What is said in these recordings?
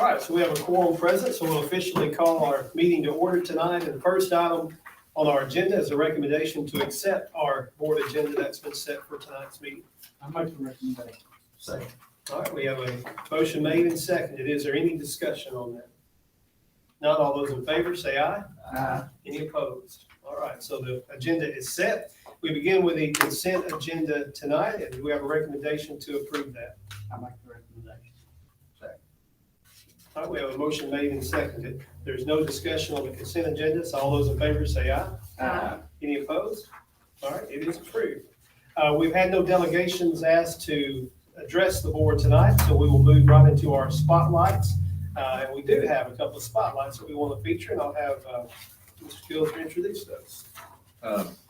All right, so we have a quorum present, so we'll officially call our meeting to order tonight. And the first item on our agenda is a recommendation to accept our board agenda that's been set for tonight's meeting. I make the recommendation. Second. All right, we have a motion made and seconded. Is there any discussion on that? Not all those in favor, say aye. Aye. Any opposed? All right, so the agenda is set. We begin with the consent agenda tonight, and we have a recommendation to approve that. I make the recommendation. Second. All right, we have a motion made and seconded. There's no discussion on the consent agenda, so all those in favor say aye. Aye. Any opposed? All right, it is approved. We've had no delegations asked to address the board tonight, so we will move right into our spotlights. And we do have a couple of spotlights that we want to feature, and I'll have Mr. Fields introduce those.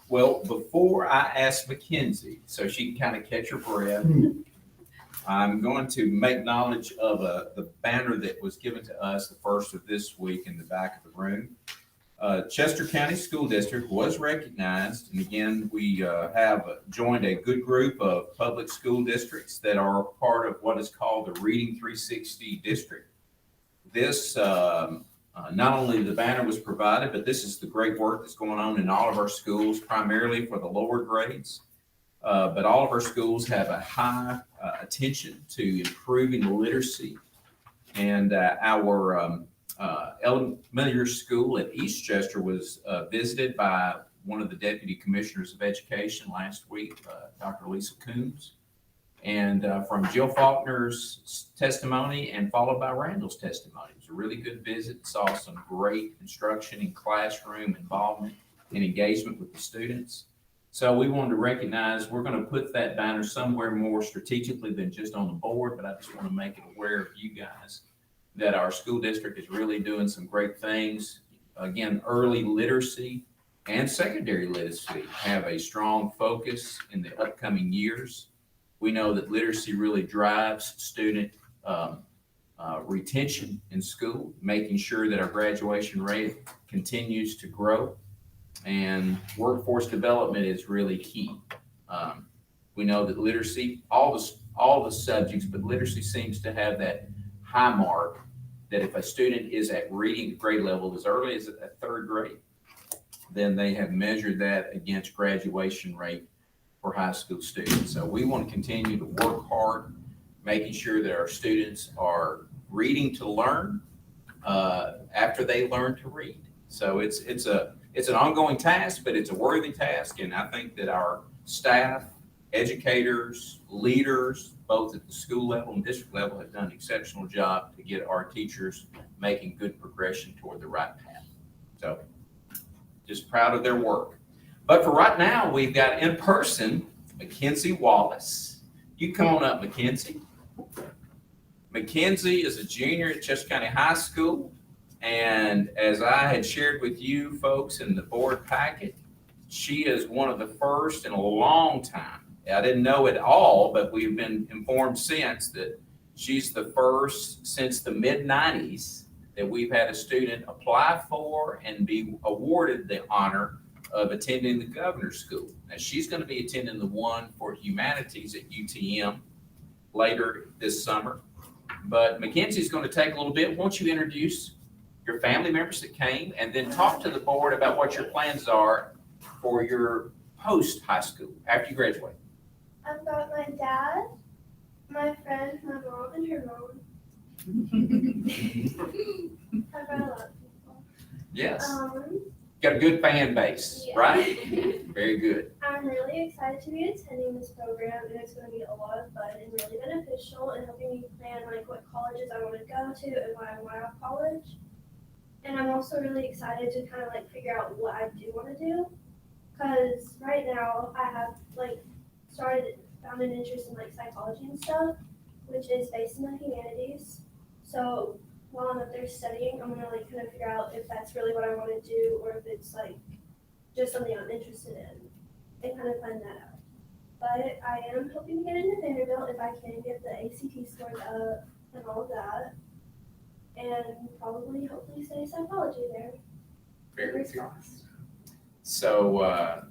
Well, before I ask Mackenzie, so she can kind of catch her breath, I'm going to make knowledge of the banner that was given to us, the first of this week, in the back of the room. Chester County School District was recognized, and again, we have joined a good group of public school districts that are part of what is called the Reading 360 District. This, not only the banner was provided, but this is the great work that's going on in all of our schools, primarily for the lower grades. But all of our schools have a high attention to improving literacy. And our elementary school at East Chester was visited by one of the deputy commissioners of education last week, Dr. Lisa Coombs. And from Jill Faulkner's testimony and followed by Randall's testimony. It was a really good visit. Saw some great instruction in classroom involvement and engagement with the students. So we wanted to recognize, we're going to put that banner somewhere more strategically than just on the board, but I just want to make it aware of you guys that our school district is really doing some great things. Again, early literacy and secondary literacy have a strong focus in the upcoming years. We know that literacy really drives student retention in school, making sure that our graduation rate continues to grow, and workforce development is really key. We know that literacy, all the subjects, but literacy seems to have that high mark that if a student is at reading grade level as early as at third grade, then they have measured that against graduation rate for high school students. So we want to continue to work hard, making sure that our students are reading to learn after they learn to read. So it's an ongoing task, but it's a worthy task. And I think that our staff, educators, leaders, both at the school level and district level, have done an exceptional job to get our teachers making good progression toward the right path. So just proud of their work. But for right now, we've got in person Mackenzie Wallace. You come on up, Mackenzie. Mackenzie is a junior at Chester County High School. And as I had shared with you folks in the board packet, she is one of the first in a long time. I didn't know it all, but we've been informed since that she's the first since the mid-90s that we've had a student apply for and be awarded the honor of attending the governor's school. Now, she's going to be attending the one for humanities at UTM later this summer. But Mackenzie's going to take a little bit. Won't you introduce your family members that came, and then talk to the board about what your plans are for your post-high school after you graduate? I've got my dad, my friend, my mom, and her mom. I've got a lot of people. Yes. Got a good fan base, Yeah. right? Very good. I'm really excited to be attending this program, and it's going to be a lot of fun and really beneficial in helping me plan like what colleges I want to go to and why I want to college. And I'm also really excited to kind of like figure out what I do want to do, because right now I have like found an interest in like psychology and stuff, which is based in the humanities. So while I'm up there studying, I'm gonna like kind of figure out if that's really what I want to do or if it's like just something I'm interested in, and kind of find that out. But I am hoping to get into Vanderbilt if I can get the ACT scores up and all of that, and probably hopefully study psychology there. Very Fingers good. crossed. So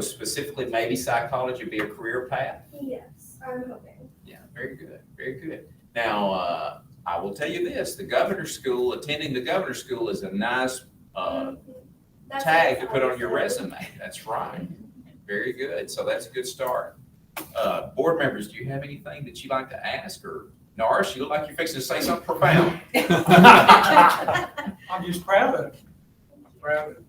specifically, maybe psychology would be a career path? Yes, I'm hoping. Yeah, very good, very good. Now, I will tell you this, attending the governor's school is a nice That's tag to what put I on your was resume. That's right. Very good. So that's a good start. Board members, do you have anything that you'd like to ask? Or Norris, you look like you're fixing to say something profound. I'm just proud of it. Proud of it.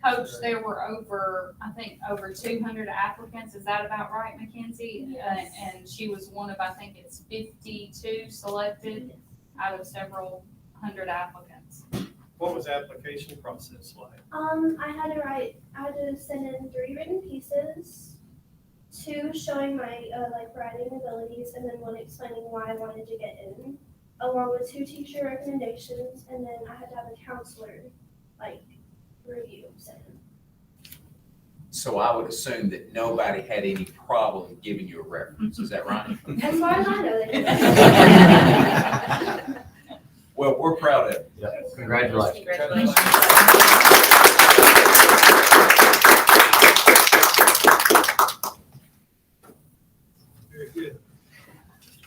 Coach, there were I think over 200 applicants. Is that about right, Mackenzie? Yes. And she was one of, I think it's 52 selected out of several hundred applicants. What was the application process like? I had to send in 3 written pieces, 2 showing my writing abilities, and then 1 explaining why I wanted to get in, along with 2 teacher recommendations, and then I had to have a counselor review sent in. So I would assume that nobody had any problem giving you a reference. Is that right? As far as I know, they did. Well, we're proud of you. Congratulations. Very good.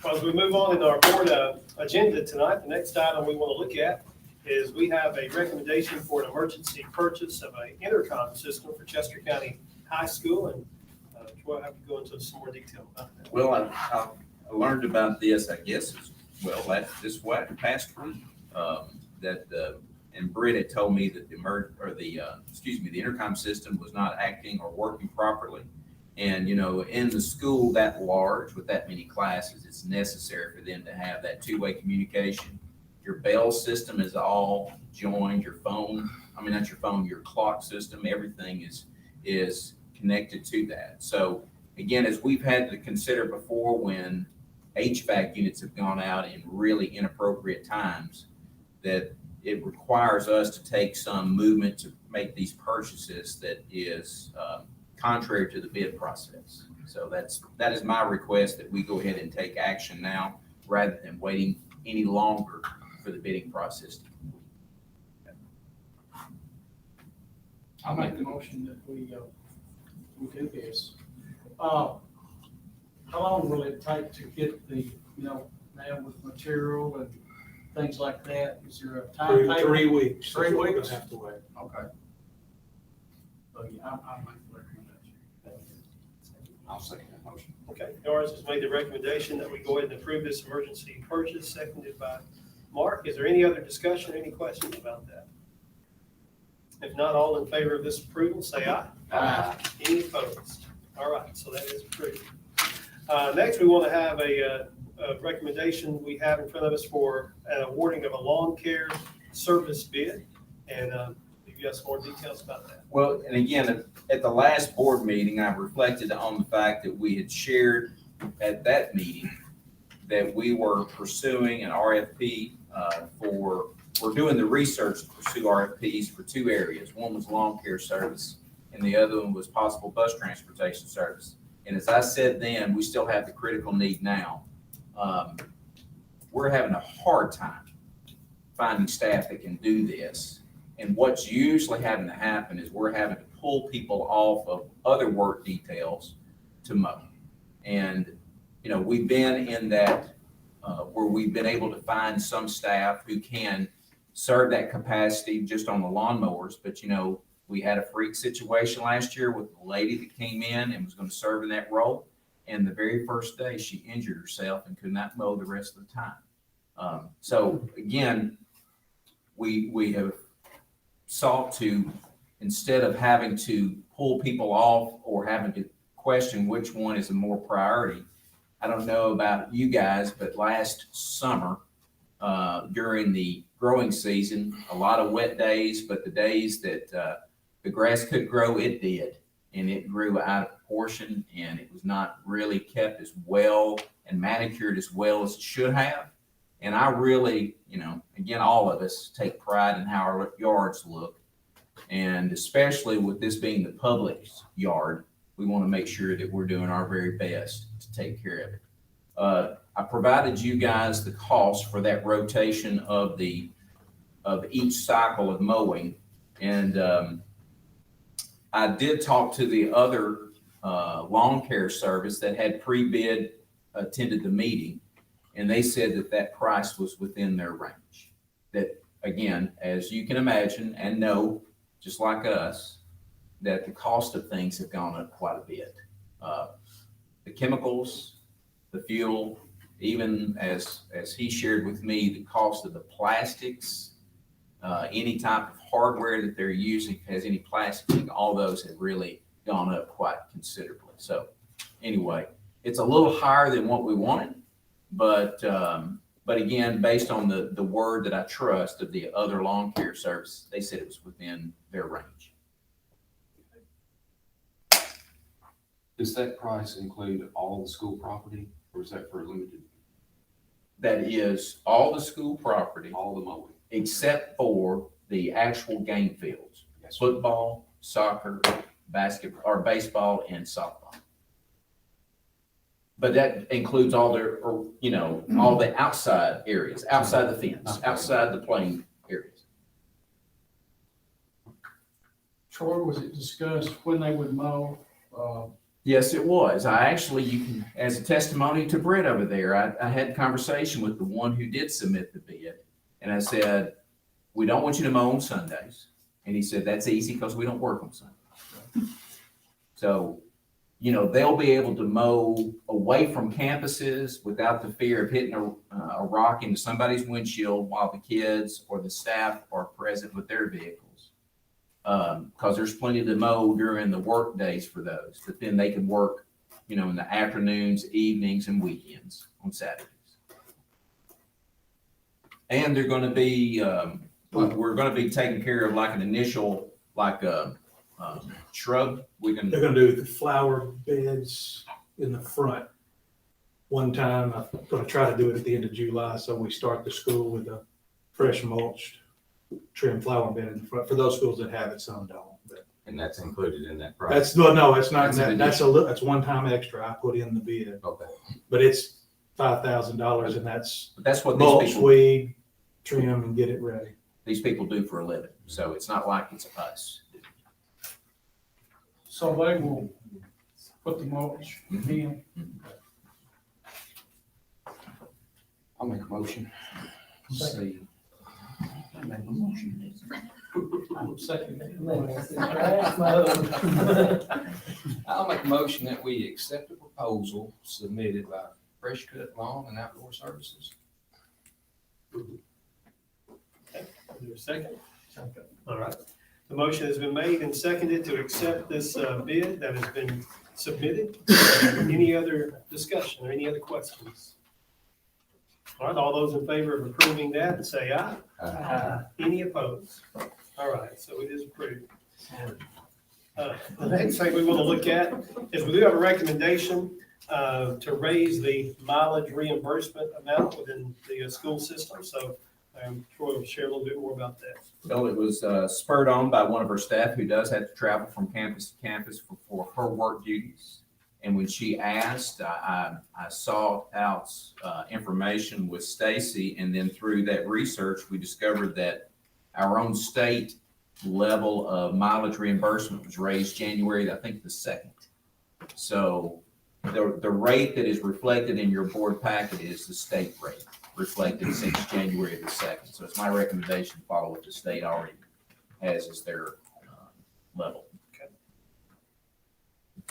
Well, as we move on in our board agenda tonight, the next item we want to look at is we have a recommendation for an emergency purchase of an intercom system for Chester County High School, and we'll have to go into some more detail about that. Well, I learned about this, I guess, this past week, and Britt had told me that the intercom system was not acting or working properly. And, in the school that large with that many classes, it's necessary for them to have that two-way communication. Your bell system is all joined, your clock system, everything is connected to that. So again, as we've had to consider before, when HVAC units have gone out in really inappropriate times, that it requires us to take some movement to make these purchases that is contrary to the bid process. So that is my request, that we go ahead and take action now rather than waiting any longer for the bidding process. I'll make the motion that we do this. How long will it take to get the, now with material and things like that? Is there a time? 3 weeks. 3 We're gonna weeks? have to wait. Okay. So, yeah, I'll make the recommendation. I'll second that motion. Okay, Norris has made the recommendation that we go ahead and approve this emergency purchase, seconded by Mark. Is there any other discussion, any questions about that? If not, all in favor of this approval, say aye. Aye. Any opposed? All right, so that is approved. Next, we want to have a recommendation we have in front of us for an awarding of a lawn care service bid, and you got some more details about that. Well, and again, at the last board meeting, I reflected on the fact that we had shared at that meeting that we were pursuing an RFP we're doing the research to pursue RFPs for 2 areas. One was lawn care service, and the other one was possible bus transportation service. And as I said then, we still have the critical need now. We're having a hard time finding staff that can do this. And what's usually having to happen is we're having to pull people off of other work details to mow. And, we've been in that where we've been able to find some staff who can serve that capacity just on the lawnmowers. But, we had a freak situation last year with a lady that came in and was going to serve in that role. And the very first day she injured herself and could not mow the rest of the time. So again, we have sought to, instead of having to pull people off or having to question which one is a more priority. I don't know about you guys, but last summer, during the growing season, a lot of wet days, but the days that the grass could grow, it did. And it grew out of proportion, and it was not really kept as well and manicured as well as it should have. And I really, again, all of us take pride in how our yards look. And especially with this being the public's yard, we want to make sure that we're doing our very best to take care of it. I provided you guys the cost for that rotation of each cycle of mowing. And I did talk to the other lawn care service that had pre-bid attended the meeting. And they said that that price was within their range. That, again, as you can imagine and know, just like us, that the cost of things have gone up quite a bit. The chemicals, the fuel, even as he shared with me, the cost of the plastics, any type of hardware that they're using has any plastic, all those have really gone up quite considerably. So anyway, it's a little higher than what we wanted, but again, based on the word that I trust of the other lawn care service, they said it was within their range. Does that price include all the school property, or is that for limited, That is all the school property all the mowing? except for the actual game fields, football, soccer, basketball, or baseball and softball. But that includes all their, or, you know, all the outside areas, outside the fence, outside the playing areas. Troy, was it discussed when they would mow? Yes, it was. I actually, you can, as a testimony to Brett over there, I had a conversation with the one who did submit the bid. And I said, we don't want you to mow on Sundays. And he said, that's easy because we don't work on Sundays. So, you know, they'll be able to mow away from campuses without the fear of hitting a rock into somebody's windshield while the kids or the staff are present with their vehicles. Because there's plenty to mow during the work days for those, but then they can work, you know, in the afternoons, evenings, and weekends on Saturdays. And they're going to be, we're going to be taking care of like an initial, like shrub. They're gonna do the flower beds in the front. One time, I'm gonna try to do it at the end of July, so we start the school with a fresh mulched trim flower bed in the front, for those schools that have it, some don't. But And that's included in that price? that's, no, it's not, That's an that's one time extra I put in the bid, Okay. but it's $5,000 and that's But that's what mulch, these people, weed, trim and get it ready. do for a living. So it's not like it's us. So they will put the mulch in. I'll make a motion. Second. Second. I'll make a motion that we accept the proposal submitted by Fresh Cut Lawn and Outdoor Services. Is there a second? All right. The motion has been made and seconded to accept this bid that has been submitted. Any other discussion or any other questions? All right, all those in favor of approving that, say aye. Any opposed? All right, so it is approved. The next thing we want to look at is we do have a recommendation to raise the mileage reimbursement amount within the school system. So Troy will share a little bit more about that. Well, it was spurred on by one of her staff who does have to travel from campus to campus for her work duties. And when she asked, I sought out information with Stacy, and then through that research, we discovered that our own state level of mileage reimbursement was raised January, I think, the 2nd. So the rate that is reflected in your board packet is the state rate reflected since January the 2nd. So it's my recommendation to follow what the state already has as their level.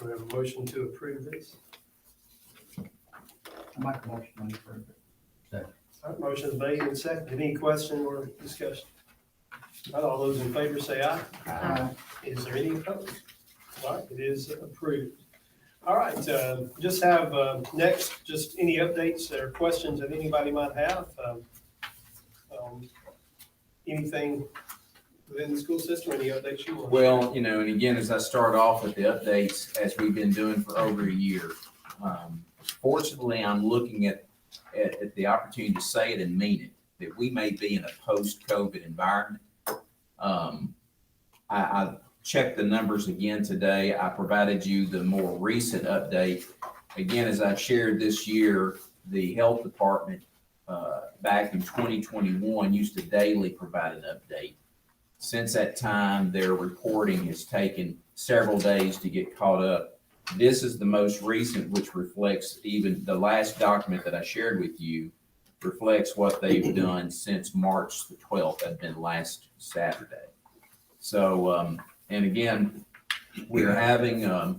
We have a motion to approve this. I make a motion to approve it. All right, motion is made and seconded. Any question or discussion? All right, all those in favor say aye. Is there any opposed? All right, it is approved. All right, just have next, just any updates or questions that anybody might have. Anything within the school system, any updates you want? Well, you know, and again, as I start off with the updates, as we've been doing for over a year, fortunately, I'm looking at the opportunity to say it and mean it, that we may be in a post-COVID environment. I checked the numbers again today. I provided you the more recent update. Again, as I shared this year, the health department back in 2021 used to daily provide an update. Since that time, their reporting has taken several days to get caught up. This is the most recent, which reflects even the last document that I shared with you reflects what they've done since March the 12th. That'd been last Saturday. So, and again, we're having a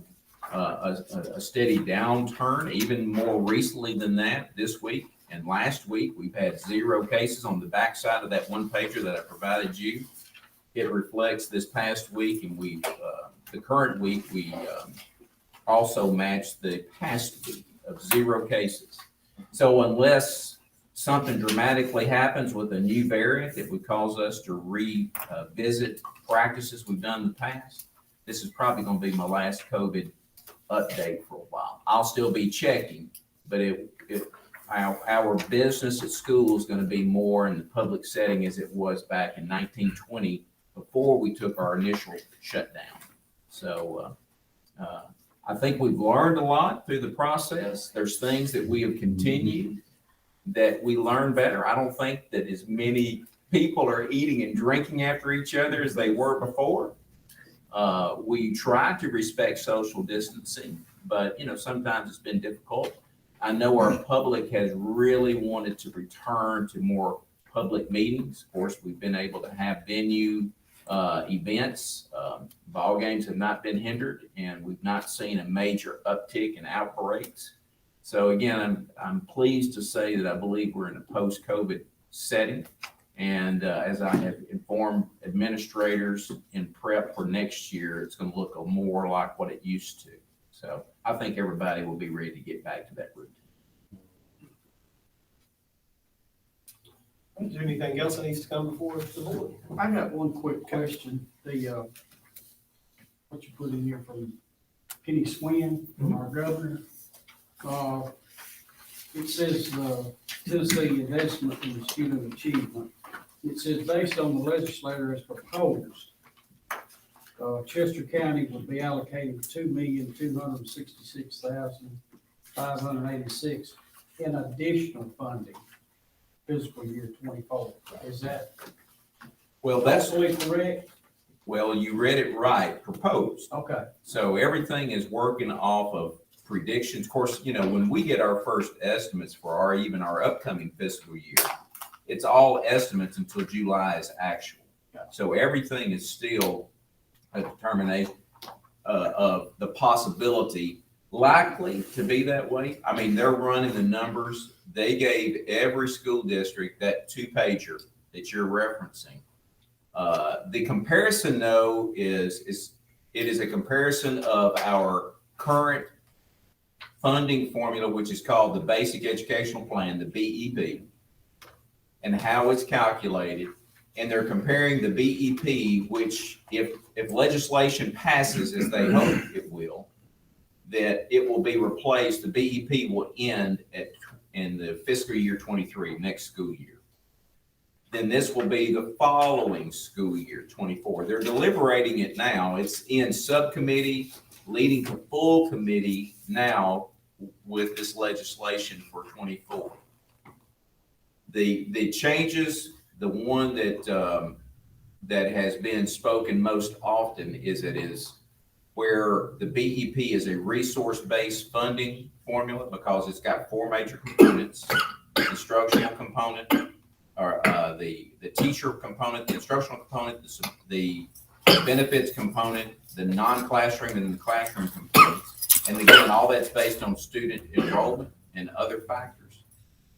steady downturn, even more recently than that this week. And last week, we've had 0 cases on the backside of that one pager that I provided you. It reflects this past week, and we, the current week, we also matched the past week of 0 cases. So unless something dramatically happens with a new variant that would cause us to revisit practices we've done in the past, this is probably going to be my last COVID update for a while. I'll still be checking, but our business at school is going to be more in the public setting as it was back in 1920 before we took our initial shutdown. So I think we've learned a lot through the process. There's things that we have continued that we learn better. I don't think that as many people are eating and drinking after each other as they were before. We try to respect social distancing, but sometimes it's been difficult. I know our public has really wanted to return to more public meetings. Of course, we've been able to have venue events. Ball games have not been hindered, and we've not seen a major uptick in outbreaks. So again, I'm pleased to say that I believe we're in a post-COVID setting. And as I have informed administrators in prep for next year, it's going to look more like what it used to. So I think everybody will be ready to get back to that routine. Is there anything else that needs to come before the board? I got one quick question. What you put in here from Penny Swin, from our governor. It says Tennessee investment in student achievement. It says based on the legislature as proposed, Chester County would be allocated $2,266,586 in additional funding fiscal year 24. Is that absolutely correct? Well, you read it right, proposed. Okay. So everything is working off of predictions. Of course, when we get our first estimates for even our upcoming fiscal year, it's all estimates until July is actual. So everything is still a determination of the possibility likely to be that way. I mean, they're running the numbers. They gave every school district that 2-pager that you're referencing. The comparison, though, is a comparison of our current funding formula, which is called the Basic Educational Plan, the BEP, and how it's calculated. And they're comparing the BEP, which if legislation passes, as they hope it will, that it will be replaced, the BEP will end in the fiscal year 23, next school year. Then this will be the following school year, 24. They're deliberating it now. It's in subcommittee, leading to full committee now with this legislation for 24. The changes, the one that has been spoken most often is where the BEP is a resource-based funding formula because it's got 4 major components: the instructional component, or the teacher component, the instructional component, the benefits component, the non-classroom and the classroom components. And again, all that's based on student enrollment and other factors.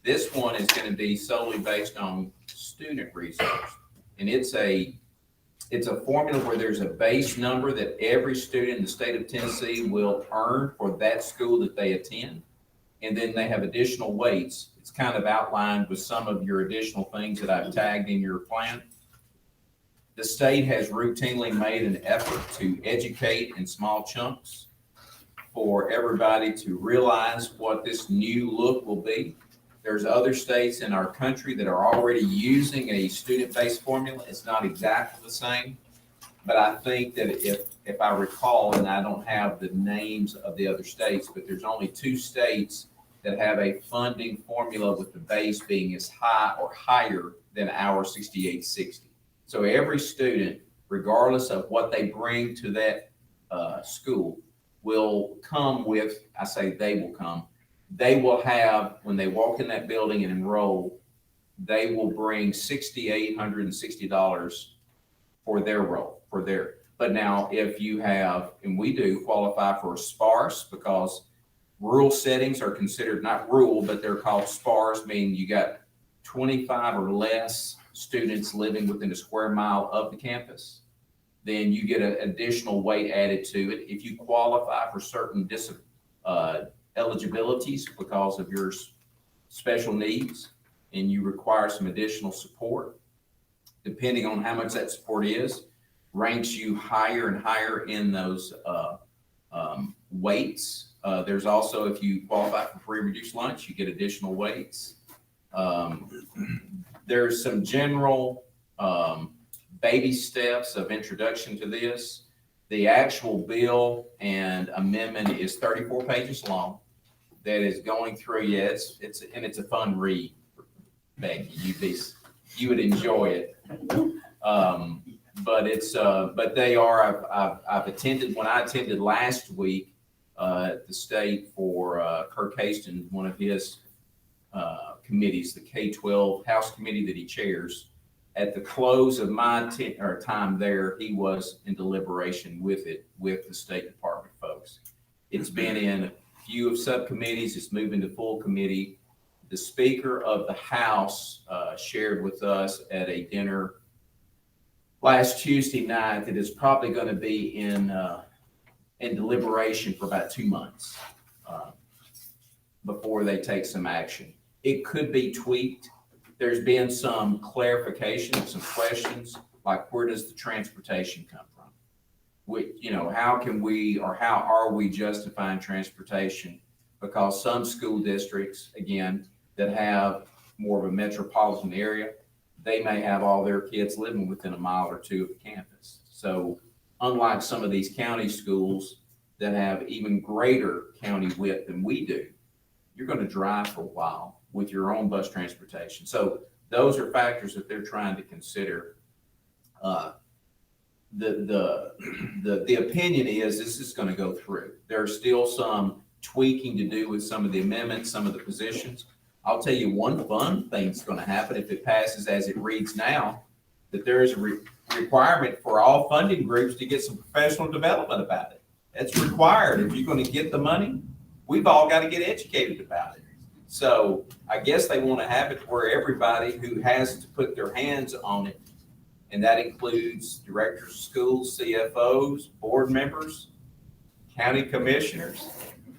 This one is going to be solely based on student resource. And it's a formula where there's a base number that every student in the state of Tennessee will earn for that school that they attend. And then they have additional weights. It's kind of outlined with some of your additional things that I've tagged in your plan. The state has routinely made an effort to educate in small chunks for everybody to realize what this new look will be. There's other states in our country that are already using a student-based formula. It's not exactly the same, but I think that if I recall, and I don't have the names of the other states, but there's only 2 states that have a funding formula with the base being as high or higher than our 6860. So every student, regardless of what they bring to that school, will come with, I say they will come, they will have, when they walk in that building and enroll, they will bring $6,860 for their role, but now if you have, and we do qualify for sparse, because rural settings are considered not rural, but they're called sparse, meaning you got 25 or less students living within a square mile of the campus, then you get an additional weight added to it. If you qualify for certain eligibilities because of your special needs and you require some additional support, depending on how much that support is, ranks you higher and higher in those weights. There's also, if you qualify for free reduced lunch, you get additional weights. There's some general baby steps of introduction to this. The actual bill and amendment is 34 pages long. That is going through. It's a fun read, Becky. You would enjoy it. But they are. I've attended, when I attended last week at the state for Kirk Haston, one of his committees, the K-12 House Committee that he chairs. At the close of my time there, he was in deliberation with the State Department folks. It's been in a few of subcommittees. It's moved into full committee. The Speaker of the House shared with us at a dinner last Tuesday night that is probably going to be in deliberation for about 2 months before they take some action. It could be tweaked. There's been some clarification of some questions, like where does the transportation come from? How can we, or how are we justifying transportation? Because some school districts, again, that have more of a metropolitan area, they may have all their kids living within a mile or two of the campus. So unlike some of these county schools that have even greater county width than we do, you're going to drive for a while with your own bus transportation. So those are factors that they're trying to consider. The opinion is this is going to go through. There's still some tweaking to do with some of the amendments, some of the positions. I'll tell you one fun thing that's going to happen if it passes as it reads now, that there is a requirement for all funding groups to get some professional development about it. That's required. If you're going to get the money, we've all got to get educated about it. So I guess they want to have it where everybody who has to put their hands on it, and that includes directors of schools, CFOs, board members, county commissioners,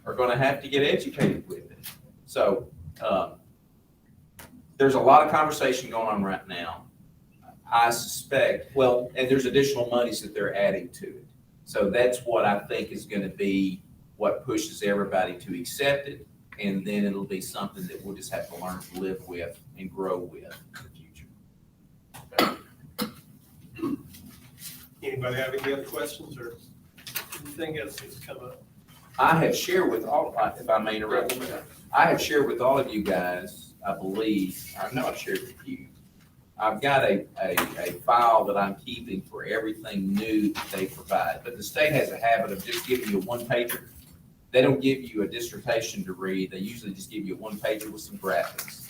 are going to have to get educated with it. So there's a lot of conversation going on right now. I suspect, and there's additional monies that they're adding to it. So that's what I think is going to be what pushes everybody to accept it. And then it'll be something that we'll just have to learn to live with and grow with in the future. Anybody have any other questions or anything else that's come up? I have shared with all, if I may interrupt, I have shared with all of you guys, I believe, I know I've shared with you. I've got a file that I'm keeping for everything new that they provide, but the state has a habit of just giving you a one-pager. They don't give you a dissertation to read. They usually just give you a one-pager with some graphics.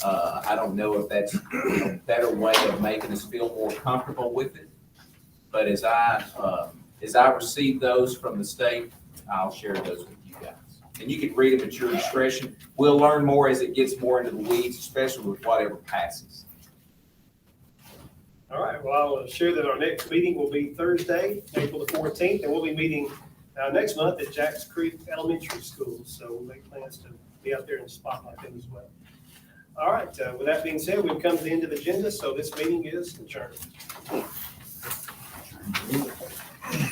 I don't know if that's a better way of making us feel more comfortable with it. But as I receive those from the state, I'll share those with you guys. And you can read them at your discretion. We'll learn more as it gets more into the weeds, especially with whatever passes. All right, well, I'll share that our next meeting will be Thursday, April the 14th, and we'll be meeting next month at Jacks Creek Elementary School. So we'll make plans to be out there and spotlight them as well. All right, with that being said, we've come to the end of the agenda, so this meeting is adjourned.